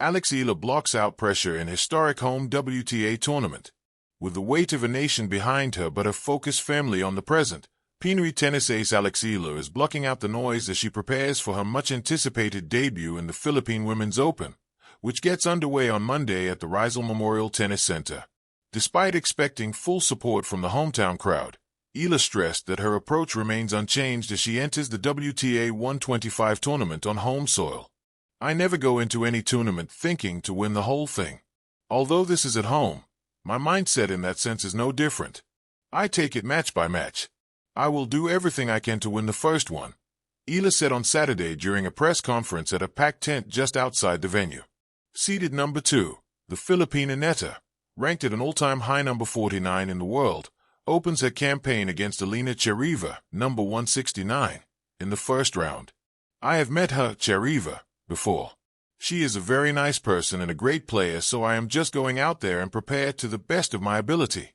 Eala blocks out pressure in historic home WTA tournament. With the weight of a nation behind her but her focus firmly on the present, Pinoy tennis ace Eala is blocking out the noise as she prepares for her much-anticipated debut in the Philippine Women's Open, which gets underway on Monday at the Rizal Memorial Tennis Center. Despite expecting full support from the hometown crowd, Eala stressed that her approach remains unchanged as she enters the WTA 125 tournament on home soil. "I never go into any tournament thinking to win the whole thing. Although this is at home, my mindset in that sense is no different. I take it match by match. I will do everything I can to win the first one," Eala said on Saturday during a press conference at a packed tent just outside the venue. Seeded number 2, the Filipina Neta, ranked at an all-time high number 49 in the world, opens her campaign against Elena Cheriva, number 169, in the first round. "I have met her, Cheriva, before. She is a very nice person and a great player, so I am just going out there and prepare to the best of my ability,"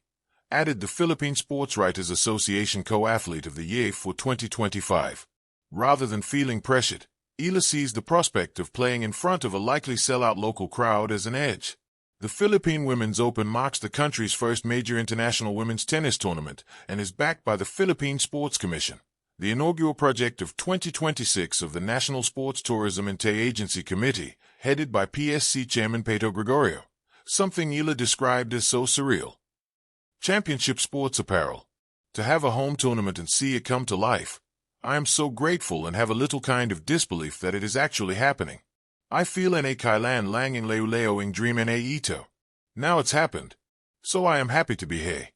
added the Philippine Sports Writers Association Co-Athlete of the Year for 2025. Rather than feeling pressured, Eala sees the prospect of playing in front of a likely sellout local crowd as an edge. The Philippine Women's Open marks the country's first major international women's tennis tournament and is backed by the Philippine Sports Commission, the inaugural project of 2026 of the National Sports Tourism Inter-Agency Committee, headed by PSC Chairman Pato Gregorio, something Eala described as so surreal. Championship Sports Apparel. "To have a home tournament and see it come to life, I am so grateful and have a little kind of disbelief that it is actually happening. I feel na kailan lang ang leo-leoing dream na ito. Now it's happened. So I am happy to be here."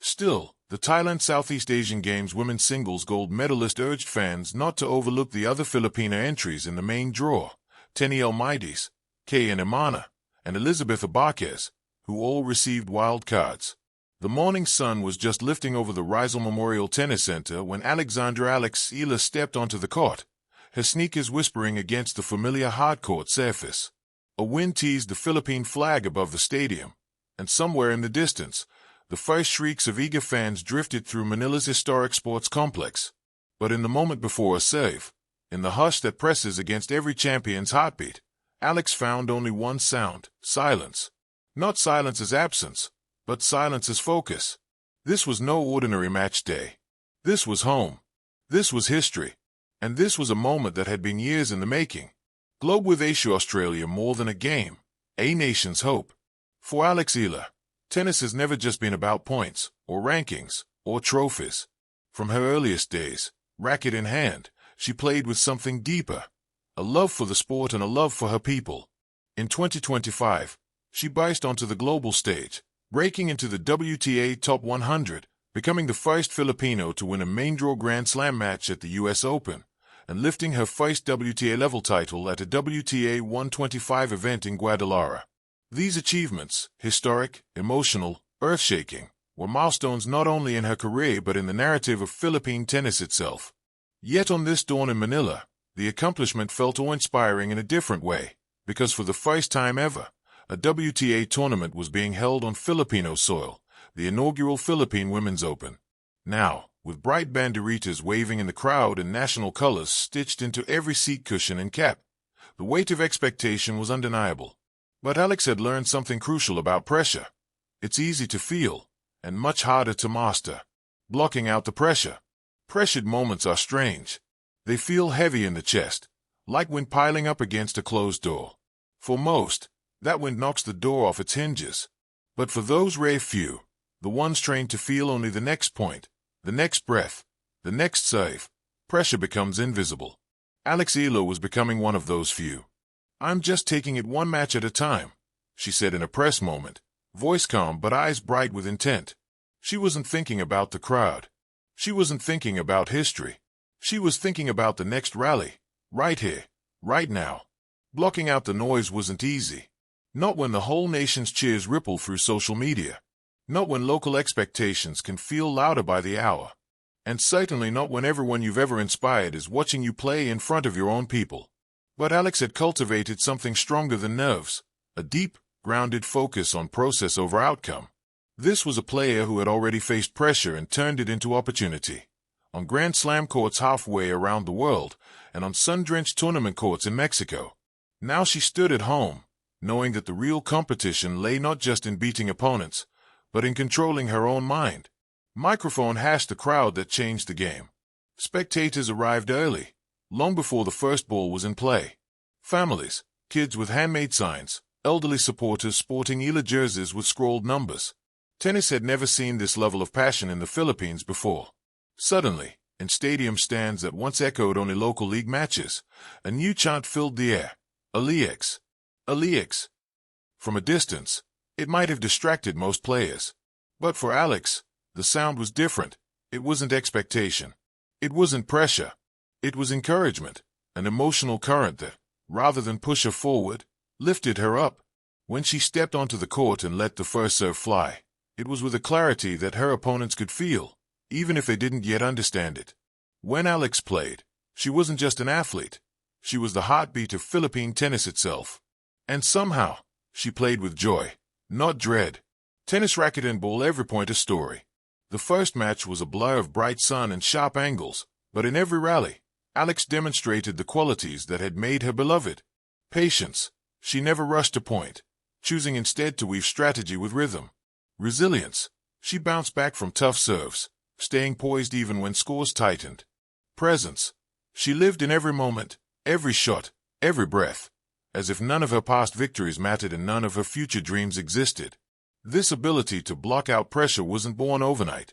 Still, the Thailand Southeast Asian Games women's singles gold medalist urged fans not to overlook the other Filipina entries in the main draw, Teniel Maides, Kayan Imana, and Elizabeth Abaquez, who all received wild cards. The morning sun was just lifting over the Rizal Memorial Tennis Center when Eala stepped onto the court, her sneakers whispering against the familiar hardcourt surface. A wind teased the Philippine flag above the stadium, and somewhere in the distance, the first shrieks of eager fans drifted through Manila's historic sports complex. But in the moment before a serve, in the hush that presses against every champion's heartbeat, Alex found only one sound: silence. Not silence as absence, but silence as focus. This was no ordinary match day. This was home. This was history. And this was a moment that had been years in the making. Globe with Asia Australia more than a game, a nation's hope. For Eala, tennis has never just been about points, or rankings, or trophies. From her earliest days, racket in hand, she played with something deeper, a love for the sport and a love for her people. In 2025, she burst onto the global stage, breaking into the WTA Top 100, becoming the first Filipino to win a main draw Grand Slam match at the US Open, and lifting her first WTA-level title at a WTA 125 event in Guadalajara. These achievements, historic, emotional, earth-shaking, were milestones not only in her career but in the narrative of Philippine tennis itself. Yet on this dawn in Manila, the accomplishment felt awe-inspiring in a different way, because for the first time ever, a WTA tournament was being held on Filipino soil, the inaugural Philippine Women's Open. Now, with bright banderitas waving in the crowd and national colors stitched into every seat cushion and cap, the weight of expectation was undeniable. But Alex had learned something crucial about pressure. It's easy to feel, and much harder to master. Blocking out the pressure. Pressured moments are strange. They feel heavy in the chest, like wind piling up against a closed door. For most, that wind knocks the door off its hinges. But for those rare few, the ones trained to feel only the next point, the next breath, the next serve, pressure becomes invisible. Eala was becoming one of those few. "I'm just taking it one match at a time," she said in a press moment, voice calm but eyes bright with intent. She wasn't thinking about the crowd. She wasn't thinking about history. She was thinking about the next rally, right here, right now. Blocking out the noise wasn't easy. Not when the whole nation's cheers ripple through social media. Not when local expectations can feel louder by the hour. And certainly not when everyone you've ever inspired is watching you play in front of your own people. But Alex had cultivated something stronger than nerves, a deep, grounded focus on process over outcome. This was a player who had already faced pressure and turned it into opportunity. On Grand Slam courts halfway around the world, and on sun-drenched tournament courts in Mexico. Now she stood at home, knowing that the real competition lay not just in beating opponents, but in controlling her own mind. Microphone hashed the crowd that changed the game. Spectators arrived early, long before the first ball was in play. Families, kids with handmade signs, elderly supporters sporting Eala jerseys with scrawled numbers. Tennis had never seen this level of passion in the Philippines before. Suddenly, in stadium stands that once echoed only local league matches, a new chant filled the air. Alex! Alex! From a distance, it might have distracted most players. But for Alex, the sound was different. It wasn't expectation. It wasn't pressure. It was encouragement, an emotional current that, rather than push her forward, lifted her up. When she stepped onto the court and let the first serve fly, it was with a clarity that her opponents could feel, even if they didn't yet understand it. When Alex played, she wasn't just an athlete. She was the heartbeat of Philippine tennis itself. And somehow, she played with joy, not dread. Tennis racket and ball, every point a story. The first match was a blur of bright sun and sharp angles, but in every rally, Alex demonstrated the qualities that had made her beloved. Patience. She never rushed a point, choosing instead to weave strategy with rhythm. Resilience. She bounced back from tough serves, staying poised even when scores tightened. Presence. She lived in every moment, every shot, every breath, as if none of her past victories mattered and none of her future dreams existed. This ability to block out pressure wasn't born overnight.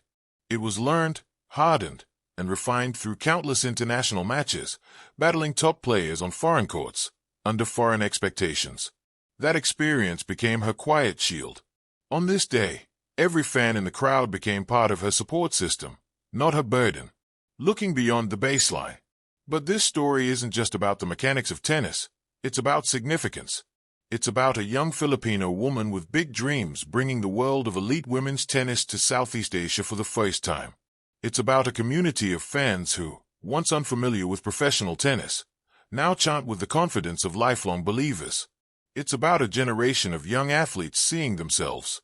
It was learned, hardened, and refined through countless international matches, battling top players on foreign courts, under foreign expectations. That experience became her quiet shield. On this day, every fan in the crowd became part of her support system, not her burden. Looking beyond the baseline. But this story isn't just about the mechanics of tennis, it's about significance. It's about a young Filipino woman with big dreams bringing the world of elite women's tennis to Southeast Asia for the first time. It's about a community of fans who, once unfamiliar with professional tennis, now chant with the confidence of lifelong believers. It's about a generation of young athletes seeing themselves,